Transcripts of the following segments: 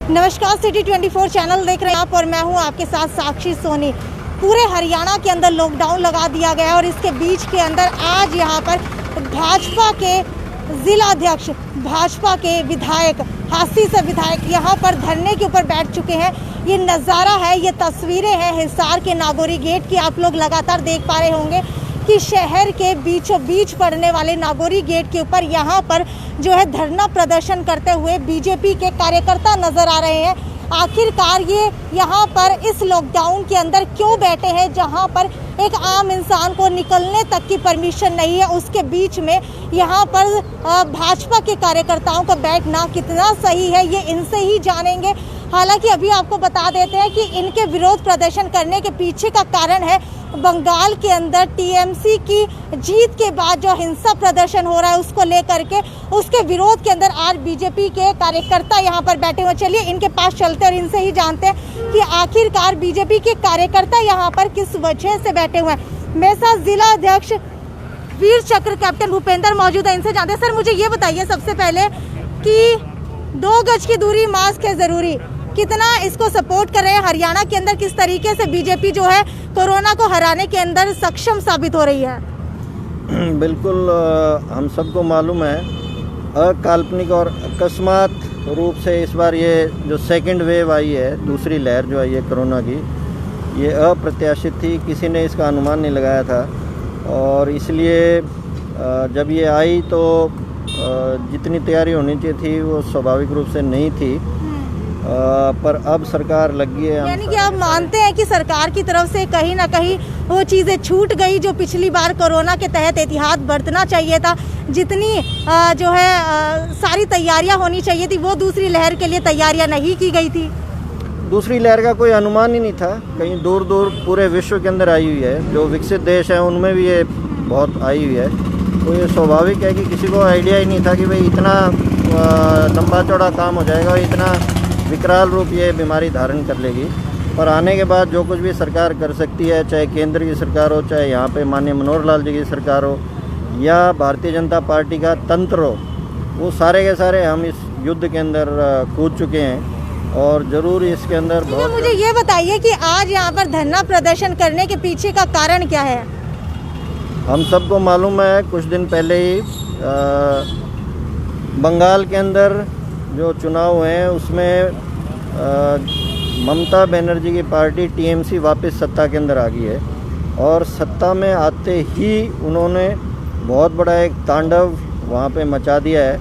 नमस्कार, city 24 channel देख रहे हैं आप और मैं हूं आपके साथ साक्षी सोनी। पूरे हरियाणा के अंदर लॉकडाउन लगा दिया गया है और इसके बीच के अंदर आज यहां पर भाजपा के जिला अध्यक्ष, भाजपा के विधायक, हासी से विधायक यहां पर धरने के ऊपर बैठ चुके हैं। ये नज़ारा है, ये तस्वीरें हैं हिसार के नागौरी गेट की। आप लोग लगातार देख पा रहे होंगे कि शहर के बीचों बीच पड़ने वाले नागौरी गेट के ऊपर यहाँ पर जो है धरना प्रदर्शन करते हुए बीजेपी के कार्यकर्ता नजर आ रहे हैं। आखिरकार ये यहाँ पर इस लॉकडाउन के अंदर क्यों बैठे हैं, जहाँ पर एक आम इंसान को निकलने तक की परमिशन नहीं है, उसके बीच में यहाँ पर भाजपा के कार्यकर्ताओं का बैठना कितना सही है, ये इनसे ही जानेंगे। हालांकि अभी आपको बता देते हैं कि इनके विरोध प्रदर्शन करने के पीछे का कारण है बंगाल के अंदर टीएमसी की जीत के बाद जो हिंसा प्रदर्शन हो रहा है उसको लेकर के, उसके विरोध के अंदर आज बीजेपी के कार्यकर्ता यहां पर बैठे हुए। चलिए इनके पास चलते हैं और इनसे ही जानते हैं कि आखिरकार बीजेपी के कार्यकर्ता यहां पर किस वजह से बैठे हुए हैं। मेरे साथ जिला अध्यक्ष वीर चक्र कैप्टन भूपेंद्र मौजूद है, इनसे जानते हैं। सर, मुझे ये बताइए सबसे पहले कि 2 गज की दूरी, मास्क है जरूरी, कितना इसको सपोर्ट कर रहे हैं? हरियाणा के अंदर किस तरीके से बीजेपी जो है कोरोना को हराने के अंदर सक्षम साबित हो रही है? बिल्कुल, हम सबको मालूम है अकाल्पनिक और अकस्मात रूप से इस बार ये जो सेकंड वेव आई है, दूसरी लहर जो आई है कोरोना की, ये अप्रत्याशित थी। किसी ने इसका अनुमान नहीं लगाया था और इसलिए जब ये आई तो जितनी तैयारी होनी चाहिए थी वो स्वाभाविक रूप से नहीं थी। पर अब सरकार लगी है। यानी कि आप मानते हैं कि सरकार की तरफ से कहीं ना कहीं वो चीज़ें छूट गई जो पिछली बार कोरोना के तहत एहतियात बरतना चाहिए था, जितनी जो है सारी तैयारियां होनी चाहिए थी, वो दूसरी लहर के लिए तैयारियां नहीं की गई थी। दूसरी लहर का कोई अनुमान ही नहीं था। कहीं दूर दूर पूरे विश्व के अंदर आई हुई है, जो विकसित देश हैं उनमें भी ये बहुत आई हुई है। तो ये स्वाभाविक है कि किसी को आइडिया ही नहीं था कि भाई इतना लंबा चौड़ा काम हो जाएगा, इतना विकराल रूप ये बीमारी धारण कर लेगी। पर आने के बाद जो कुछ भी सरकार कर सकती है, चाहे केंद्र की सरकार हो, चाहे यहाँ पे माननीय मनोहर लाल जी की सरकार हो या भारतीय जनता पार्टी का तंत्र हो, वो सारे के सारे हम इस युद्ध के अंदर कूद चुके हैं और ज़रूर इसके अंदर बहुत। मुझे ये बताइए कि आज यहाँ पर धरना प्रदर्शन करने के पीछे का कारण क्या है? हम सबको मालूम है, कुछ दिन पहले ही बंगाल के अंदर जो चुनाव हैं उसमें ममता बनर्जी की पार्टी टीएमसी वापस सत्ता के अंदर आ गई है और सत्ता में आते ही उन्होंने बहुत बड़ा एक तांडव वहाँ पे मचा दिया है,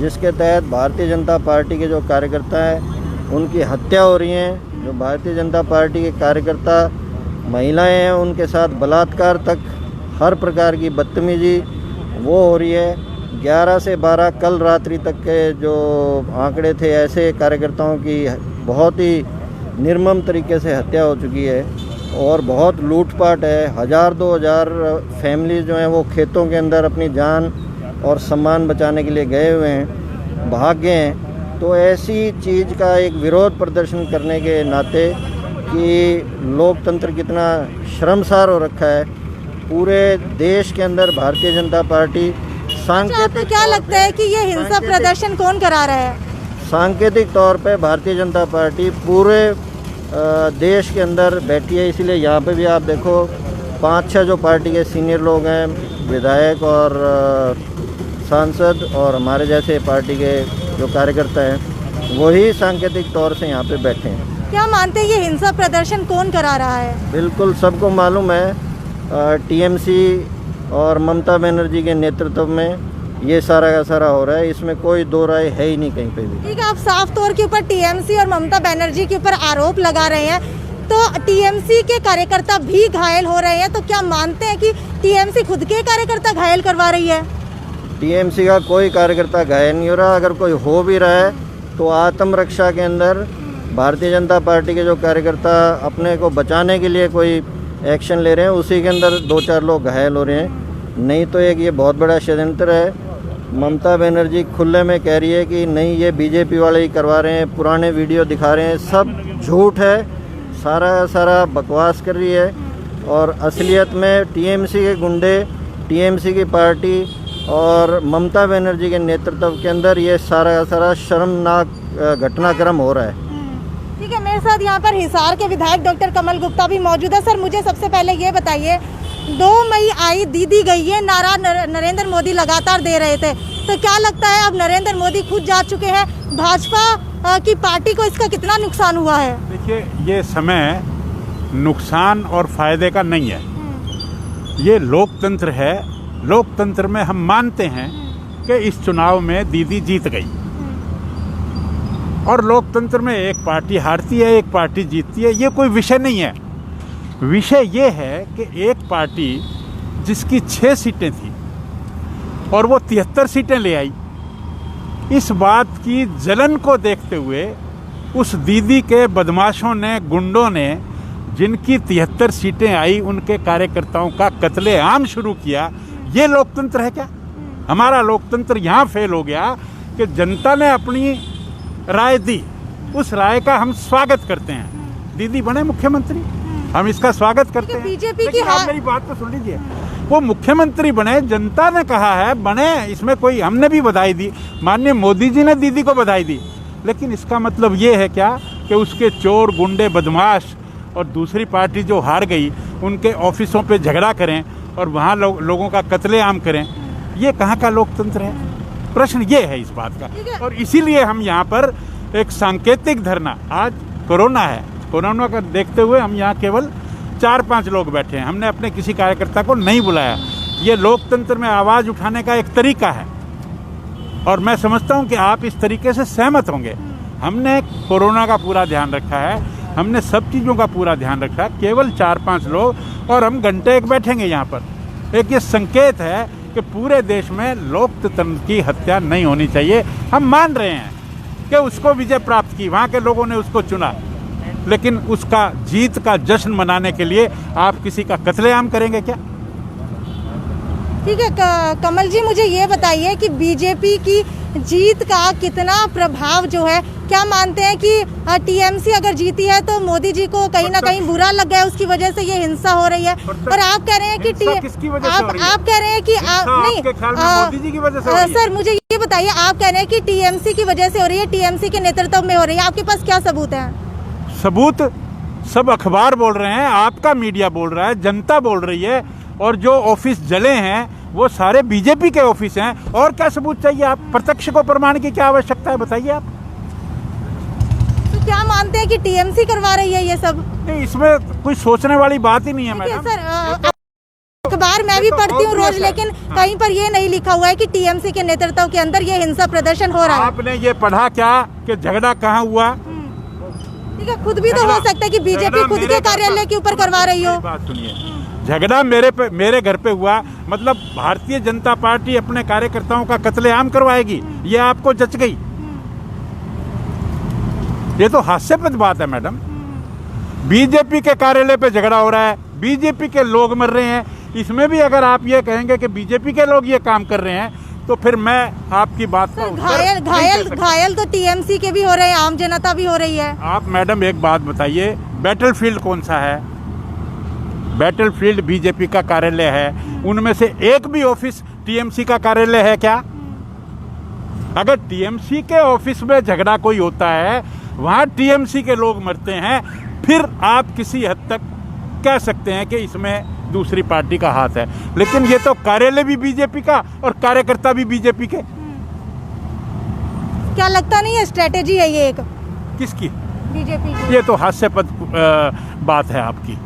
जिसके तहत भारतीय जनता पार्टी के जो कार्यकर्ता हैं उनकी हत्या हो रही हैं। जो भारतीय जनता पार्टी के कार्यकर्ता महिलाएं हैं उनके साथ बलात्कार तक, हर प्रकार की बदतमीजी वो हो रही है। 11 से 12 कल रात्रि तक के जो आंकड़े थे, ऐसे कार्यकर्ताओं की बहुत ही निर्मम तरीके से हत्या हो चुकी है और बहुत लूटपाट है। 1000-2000 फैमिली जो हैं वो खेतों के अंदर अपनी जान और सम्मान बचाने के लिए गए हुए हैं, भाग गए हैं। तो ऐसी चीज़ का एक विरोध प्रदर्शन करने के नाते कि लोकतंत्र कितना शर्मसार हो रखा है, पूरे देश के अंदर भारतीय जनता पार्टी आपको क्या लगता है कि ये हिंसा प्रदर्शन कौन करा रहा है? सांकेतिक तौर पे भारतीय जनता पार्टी पूरे देश के अंदर बैठी है। इसलिए यहाँ पे भी आप देखो 5-6 जो पार्टी के सीनियर लोग हैं, विधायक और सांसद और हमारे जैसे पार्टी के जो कार्यकर्ता हैं, वही सांकेतिक तौर से यहाँ पे बैठे हैं। क्या मानते हैं ये हिंसा प्रदर्शन कौन करा रहा है? बिल्कुल सबको मालूम है, टीएमसी और ममता बनर्जी के नेतृत्व में ये सारा का सारा हो रहा है, इसमें कोई दो राय है ही नहीं कहीं पे भी। ठीक है, आप साफ तौर के ऊपर टीएमसी और ममता बनर्जी के ऊपर आरोप लगा रहे हैं, तो टीएमसी के कार्यकर्ता भी घायल हो रहे हैं, तो क्या मानते हैं कि टीएमसी खुद के कार्यकर्ता घायल करवा रही है? टीएमसी का कोई कार्यकर्ता घायल नहीं हो रहा। अगर कोई हो भी रहा है तो आत्मरक्षा के अंदर भारतीय जनता पार्टी के जो कार्यकर्ता अपने को बचाने के लिए कोई एक्शन ले रहे हैं, उसी के अंदर 2-4 लोग घायल हो रहे हैं। नहीं तो एक ये बहुत बड़ा षड्यंत्र है। ममता बनर्जी खुले में कह रही है कि नहीं, ये बीजेपी वाले ही करवा रहे हैं, पुराने वीडियो दिखा रहे हैं, सब झूठ है, सारा बकवास कर रही है। और असलियत में टीएमसी के गुंडे, टीएमसी की पार्टी और ममता बनर्जी के नेतृत्व के अंदर ये सारा शर्मनाक घटनाक्रम हो रहा है। हमारे साथ यहाँ पर हिसार के विधायक डॉक्टर कमल गुप्ता भी मौजूद है। सर मुझे सबसे पहले ये बताइए, 2 मई आई दीदी गई, ये नारा नरेंद्र मोदी लगातार दे रहे थे, तो क्या लगता है अब नरेंद्र मोदी खुद जा चुके हैं, भाजपा की पार्टी को इसका कितना नुकसान हुआ है? देखिए, ये समय नुकसान और फायदे का नहीं है, ये लोकतंत्र है। लोकतंत्र में हम मानते हैं कि इस चुनाव में दीदी जीत गई, और लोकतंत्र में एक पार्टी हारती है, एक पार्टी जीतती है, ये कोई विषय नहीं है। विषय ये है कि एक पार्टी जिसकी 6 सीटें थी और वो 73 सीटें ले आई, इस बात की जलन को देखते हुए उस दीदी के बदमाशों ने, गुंडों ने, जिनकी 73 सीटें आई, उनके कार्यकर्ताओं का कत्लेआम शुरू किया। ये लोकतंत्र है क्या? हमारा लोकतंत्र यहाँ फेल हो गया कि जनता ने अपनी राय दी, उस राय का हम स्वागत करते हैं। दीदी बने मुख्यमंत्री, हम इसका स्वागत करते हैं। बीजेपी की आप मेरी बात तो सुन लीजिए, वो मुख्यमंत्री बने, जनता ने कहा है बने, इसमें कोई, हमने भी बधाई दी, माननीय मोदी जी ने दीदी को बधाई दी, लेकिन इसका मतलब ये है क्या कि उसके चोर, गुंडे, बदमाश और दूसरी पार्टी जो हार गई उनके ऑफिसों पे झगड़ा करें और वहाँ लोगों का कत्लेआम करें? ये कहाँ का लोकतंत्र है? प्रश्न ये है इस बात का। और इसीलिए हम यहाँ पर एक सांकेतिक धरना, आज कोरोना है, कोरोना का देखते हुए हम यहाँ केवल 4-5 लोग बैठे हैं, हमने अपने किसी कार्यकर्ता को नहीं बुलाया। ये लोकतंत्र में आवाज़ उठाने का एक तरीका है, और मैं समझता हूँ कि आप इस तरीके से सहमत होंगे। हमने कोरोना का पूरा ध्यान रखा है, हमने सब चीज़ों का पूरा ध्यान रखा है, केवल 4-5 लोग, और हम घंटे एक बैठेंगे यहाँ पर। एक ये संकेत है कि पूरे देश में लोकतंत्र की हत्या नहीं होनी चाहिए। हम मान रहे हैं कि उसको विजय प्राप्त की, वहाँ के लोगों ने उसको चुना, लेकिन उसका जीत का जश्न मनाने के लिए आप किसी का कत्लेआम करेंगे क्या? ठीक है कमल जी, मुझे ये बताइए कि बीजेपी की जीत का कितना प्रभाव जो है, क्या मानते हैं कि टीएमसी अगर जीती है तो मोदी जी को कहीं ना कहीं बुरा लग गया, उसकी वजह से ये हिंसा हो रही है, और आप कह रहे हैं कि आप कह रहे हैं कि नहीं, मोदी जी की वजह से? सर मुझे ये बताइए, आप कह रहे हैं कि टीएमसी की वजह से हो रही है, टीएमसी के नेतृत्व में हो रही है, आपके पास क्या सबूत है? सबूत सब अखबार बोल रहे हैं, आपका मीडिया बोल रहा है, जनता बोल रही है, और जो ऑफिस जले हैं वो सारे बीजेपी के ऑफिस हैं। और क्या सबूत चाहिए? आप प्रत्यक्ष को प्रमाण की क्या आवश्यकता है, बताइए आप। तो क्या मानते हैं कि टीएमसी करवा रही है ये सब? नहीं, इसमें कोई सोचने वाली बात ही नहीं है मैडम। सर अखबार मैं भी पढ़ती हूँ रोज, लेकिन कहीं पर ये नहीं लिखा हुआ है कि टीएमसी के नेतृत्व के अंदर ये हिंसा प्रदर्शन हो रहा है। आपने ये पढ़ा क्या कि झगड़ा कहाँ हुआ? ठीक है, खुद भी तो हो सकता है कि बीजेपी खुद के कार्यालय के ऊपर करवा रही हो। बात सुनिए, झगड़ा मेरे घर पे हुआ, मतलब भारतीय जनता पार्टी अपने कार्यकर्ताओं का कत्लेआम करवाएगी, ये आपको जच गई? ये तो हास्यास्पद बात है मैडम। बीजेपी के कार्यालय पे झगड़ा हो रहा है, बीजेपी के लोग मर रहे हैं, इसमें भी अगर आप ये कहेंगे कि बीजेपी के लोग ये काम कर रहे हैं, तो फिर मैं आपकी बात का घायल तो टीएमसी के भी हो रहे हैं, आम जनता भी हो रही है। आप मैडम एक बात बताइए, बैटलफील्ड कौन सा है? बैटलफील्ड बीजेपी का कार्यालय है, उनमें से एक भी ऑफिस टीएमसी का कार्यालय है क्या? अगर टीएमसी के ऑफिस में झगड़ा कोई होता है, वहाँ टीएमसी के लोग मरते हैं, फिर आप किसी हद तक कह सकते हैं कि इसमें दूसरी पार्टी का हाथ है, लेकिन ये तो कार्यालय भी बीजेपी का और कार्यकर्ता भी बीजेपी के। क्या लगता नहीं है स्ट्रेटेजी है ये एक? किसकी? बीजेपी की। ये तो हास्यास्पद बात है आपकी,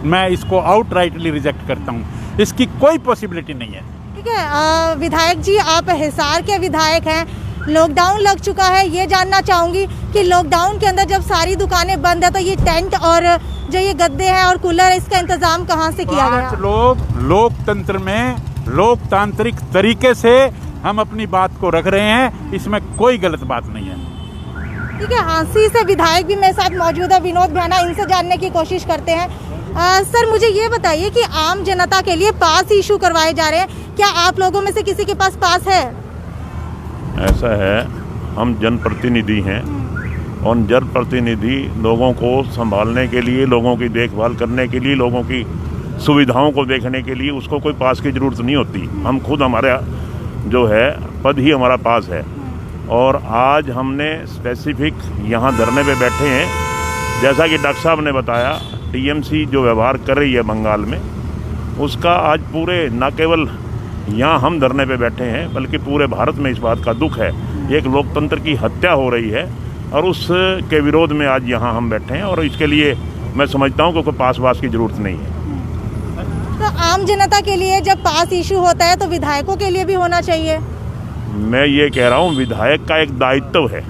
मैं इसको आउटराइटली रिजेक्ट करता हूँ, इसकी कोई पॉसिबिलिटी नहीं है। ठीक है विधायक जी, आप हिसार के विधायक हैं, लॉकडाउन लग चुका है, ये जानना चाहूँगी कि लॉकडाउन के अंदर जब सारी दुकानें बंद है तो ये टेंट और जो ये गद्दे हैं और कूलर, इसका इंतजाम कहाँ से किया गया? 5 लोग लोकतंत्र में लोकतांत्रिक तरीके से हम अपनी बात को रख रहे हैं, इसमें कोई गलत बात नहीं है। ठीक है, हांसी से विधायक भी मेरे साथ मौजूद है, विनोद भैना, इनसे जानने की कोशिश करते हैं। सर मुझे ये बताइए कि आम जनता के लिए पास इशू करवाए जा रहे हैं, क्या आप लोगों में से किसी के पास पास है? ऐसा है, हम जनप्रतिनिधि हैं और जनप्रतिनिधि लोगों को संभालने के लिए, लोगों की देखभाल करने के लिए, लोगों की सुविधाओं को देखने के लिए उसको कोई पास की ज़रूरत नहीं होती। हम खुद, हमारा जो है पद ही हमारा पास है। और आज हमने स्पेसिफिक यहाँ धरने पे बैठे हैं जैसा कि डॉक्टर साहब ने बताया, टीएमसी जो व्यवहार कर रही है बंगाल में, उसका आज पूरे न केवल यहाँ हम धरने पे बैठे हैं बल्कि पूरे भारत में इस बात का दुख है। एक लोकतंत्र की हत्या हो रही है और उसके विरोध में आज यहाँ हम बैठे हैं और इसके लिए मैं समझता हूँ कि कोई पास वास की ज़रूरत नहीं है। तो आम जनता के लिए जब पास इशू होता है तो विधायकों के लिए भी होना चाहिए। मैं ये कह रहा हूँ विधायक का एक दायित्व है।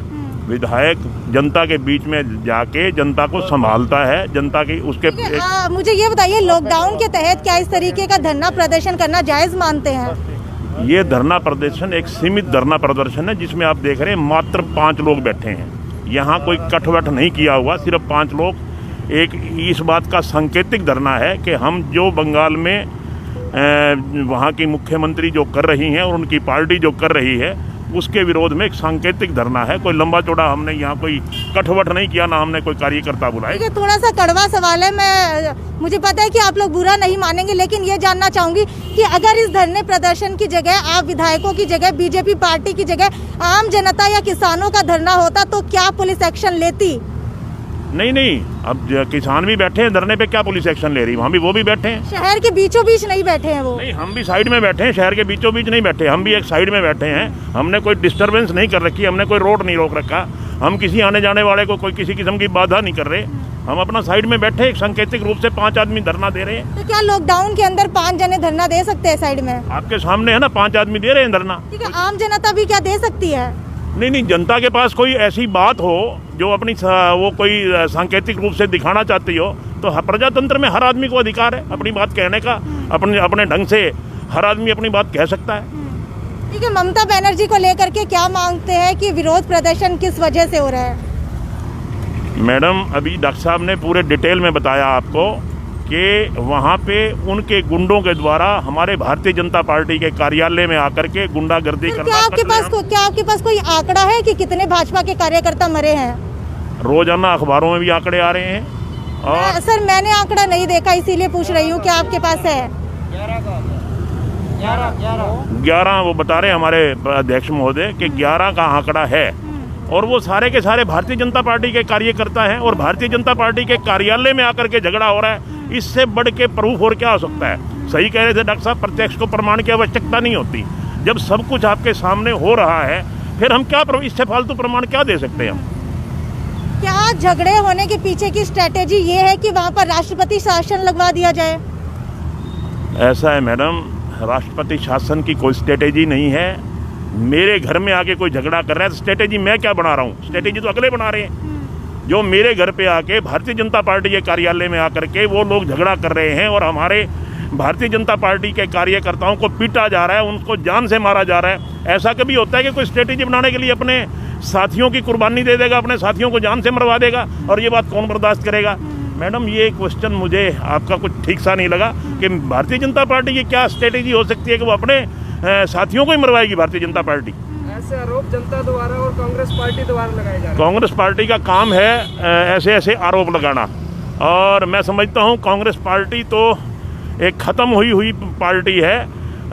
विधायक जनता के बीच में जाके जनता को संभालता है, जनता की उसके मुझे ये बताइए, लॉकडाउन के तहत क्या इस तरीके का धरना प्रदर्शन करना जायज मानते हैं? ये धरना प्रदर्शन एक सीमित धरना प्रदर्शन है जिसमें आप देख रहे हैं मात्र 5 लोग बैठे हैं। यहाँ कोई कटवट नहीं किया हुआ, सिर्फ 5 लोग। एक इस बात का सांकेतिक धरना है कि हम जो बंगाल में वहाँ की मुख्यमंत्री जो कर रही हैं और उनकी पार्टी जो कर रही है उसके विरोध में एक सांकेतिक धरना है। कोई लंबा चौड़ा हमने यहाँ कोई कटवट नहीं किया, ना हमने कोई कार्यकर्ता बुलाए। ये थोड़ा सा कड़वा सवाल है, मुझे पता है कि आप लोग बुरा नहीं मानेंगे, लेकिन ये जानना चाहूंगी कि अगर इस धरने प्रदर्शन की जगह आप विधायकों की जगह बीजेपी पार्टी की जगह आम जनता या किसानों का धरना होता तो क्या पुलिस एक्शन लेती? नहीं, अब किसान भी बैठे हैं धरने पे, क्या पुलिस एक्शन ले रही? वहाँ भी वो भी बैठे हैं। शहर के बीचों बीच नहीं बैठे हैं वो? नहीं, हम भी साइड में बैठे हैं, शहर के बीचों बीच नहीं बैठे, हम भी एक साइड में बैठे हैं। हमने कोई डिस्टर्बेंस नहीं कर रखी, हमने कोई रोड नहीं रोक रखा, हम किसी आने जाने वाले को कोई किसी किस्म की बाधा नहीं कर रहे। हम अपना साइड में बैठे, एक सांकेतिक रूप से 5 आदमी धरना दे रहे हैं। तो क्या लॉकडाउन के अंदर 5 जने धरना दे सकते हैं साइड में? आपके सामने है ना, 5 आदमी दे रहे हैं धरना। ठीक है, आम जनता भी क्या दे सकती है? नहीं, जनता के पास कोई ऐसी बात हो जो अपनी वो कोई सांकेतिक रूप से दिखाना चाहती हो तो प्रजातंत्र में हर आदमी को अधिकार है अपनी बात कहने का। अपने ढंग से हर आदमी अपनी बात कह सकता है। ठीक है, ममता बनर्जी को लेकर के क्या मांगते हैं कि विरोध प्रदर्शन किस वजह से हो रहा है? मैडम, अभी डॉक्टर साहब ने पूरे डिटेल में बताया आपको कि वहाँ पे उनके गुंडों के द्वारा हमारे भारतीय जनता पार्टी के कार्यालय में आकर के गुंडागर्दी करना। क्या आपके पास कोई आंकड़ा है कि कितने भाजपा के कार्यकर्ता मरे हैं? रोजाना अखबारों में भी आंकड़े आ रहे हैं। और सर, मैंने आंकड़ा नहीं देखा, इसीलिए पूछ रही हूँ कि आपके पास है? 11 वो बता रहे हमारे अध्यक्ष महोदय कि 11 का आंकड़ा है और वो सारे के सारे भारतीय जनता पार्टी के कार्यकर्ता हैं और भारतीय जनता पार्टी के कार्यालय में आकर के झगड़ा हो रहा है। इससे बढ़ के प्रूफ और क्या हो सकता है? सही कह रहे थे डॉक्टर साहब, प्रत्यक्ष को प्रमाण की आवश्यकता नहीं होती। जब सब कुछ आपके सामने हो रहा है फिर हम क्या इससे फालतू प्रमाण क्या दे सकते हैं हम? क्या झगड़े होने के पीछे की स्ट्रेटेजी ये है कि वहाँ पर राष्ट्रपति शासन लगवा दिया जाए? ऐसा है मैडम, राष्ट्रपति शासन की कोई स्ट्रेटेजी नहीं है। मेरे घर में आके कोई झगड़ा कर रहा है तो स्ट्रेटेजी मैं क्या बना रहा हूँ? स्ट्रेटेजी तो अगले बना रहे हैं। जो मेरे घर पे आके भारतीय जनता पार्टी के कार्यालय में आकर के वो लोग झगड़ा कर रहे हैं और हमारे भारतीय जनता पार्टी के कार्यकर्ताओं को पीटा जा रहा है, उनको जान से मारा जा रहा है। ऐसा कभी होता है कि कोई स्ट्रेटेजी बनाने के लिए अपने साथियों की कुर्बानी दे देगा, अपने साथियों को जान से मरवा देगा? और ये बात कौन बर्दाश्त करेगा? मैडम, ये क्वेश्चन मुझे आपका कुछ ठीक सा नहीं लगा कि भारतीय जनता पार्टी की क्या स्ट्रेटेजी हो सकती है कि वो अपने साथियों को ही मरवाएगी भारतीय जनता पार्टी? ऐसे आरोप जनता द्वारा और कांग्रेस पार्टी द्वारा लगाए जा रहे हैं। कांग्रेस पार्टी का काम है ऐसे आरोप लगाना, और मैं समझता हूँ कांग्रेस पार्टी तो एक ख़त्म हुई पार्टी है।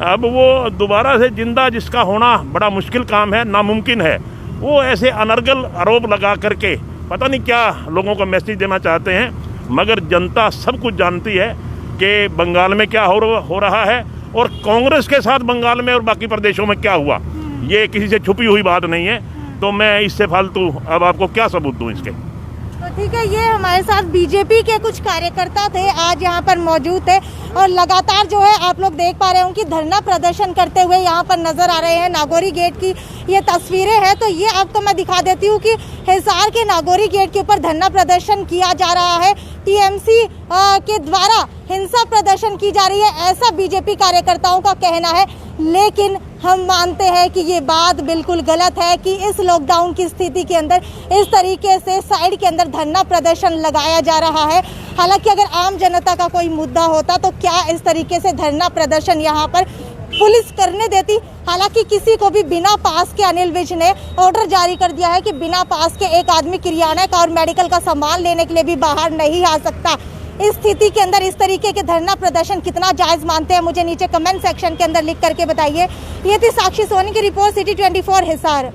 अब वो दोबारा से जिंदा जिसका होना बड़ा मुश्किल काम है, नामुमकिन है। वो ऐसे अनर्गल आरोप लगा करके पता नहीं क्या लोगों को मैसेज देना चाहते हैं, मगर जनता सब कुछ जानती है कि बंगाल में क्या हो रहा है और कांग्रेस के साथ बंगाल में और बाकी प्रदेशों में क्या हुआ। ये किसी से छुपी हुई बात नहीं है, तो मैं इससे फालतू अब आपको क्या सबूत दूं इसके? तो ठीक है, ये हमारे साथ बीजेपी के कुछ कार्यकर्ता थे, आज यहाँ पर मौजूद थे और लगातार जो है आप लोग देख पा रहे होंगे कि धरना प्रदर्शन करते हुए यहाँ पर नजर आ रहे हैं। नागौरी गेट की ये तस्वीरें हैं, तो ये आपको मैं दिखा देती हूँ कि हिसार के नागौरी गेट के ऊपर धरना प्रदर्शन किया जा रहा है। टीएमसी के द्वारा हिंसा प्रदर्शन की जा रही है, ऐसा बीजेपी कार्यकर्ताओं का कहना है। लेकिन हम मानते हैं कि ये बात बिल्कुल गलत है कि इस लॉकडाउन की स्थिति के अंदर इस तरीके से साइड के अंदर धरना प्रदर्शन लगाया जा रहा है। हालांकि अगर आम जनता का कोई मुद्दा होता तो क्या इस तरीके से धरना प्रदर्शन यहाँ पर पुलिस करने देती? हालांकि किसी को भी बिना पास के अनिल विज ने ऑर्डर जारी कर दिया है कि बिना पास के एक आदमी किराना का और मेडिकल का सामान लेने के लिए भी बाहर नहीं आ सकता। इस स्थिति के अंदर इस तरीके के धरना प्रदर्शन कितना जायज मानते हैं, मुझे नीचे कमेंट सेक्शन के अंदर लिख करके बताइए। ये थी साक्षी सोनी की रिपोर्ट, सिटी 24 हिसार।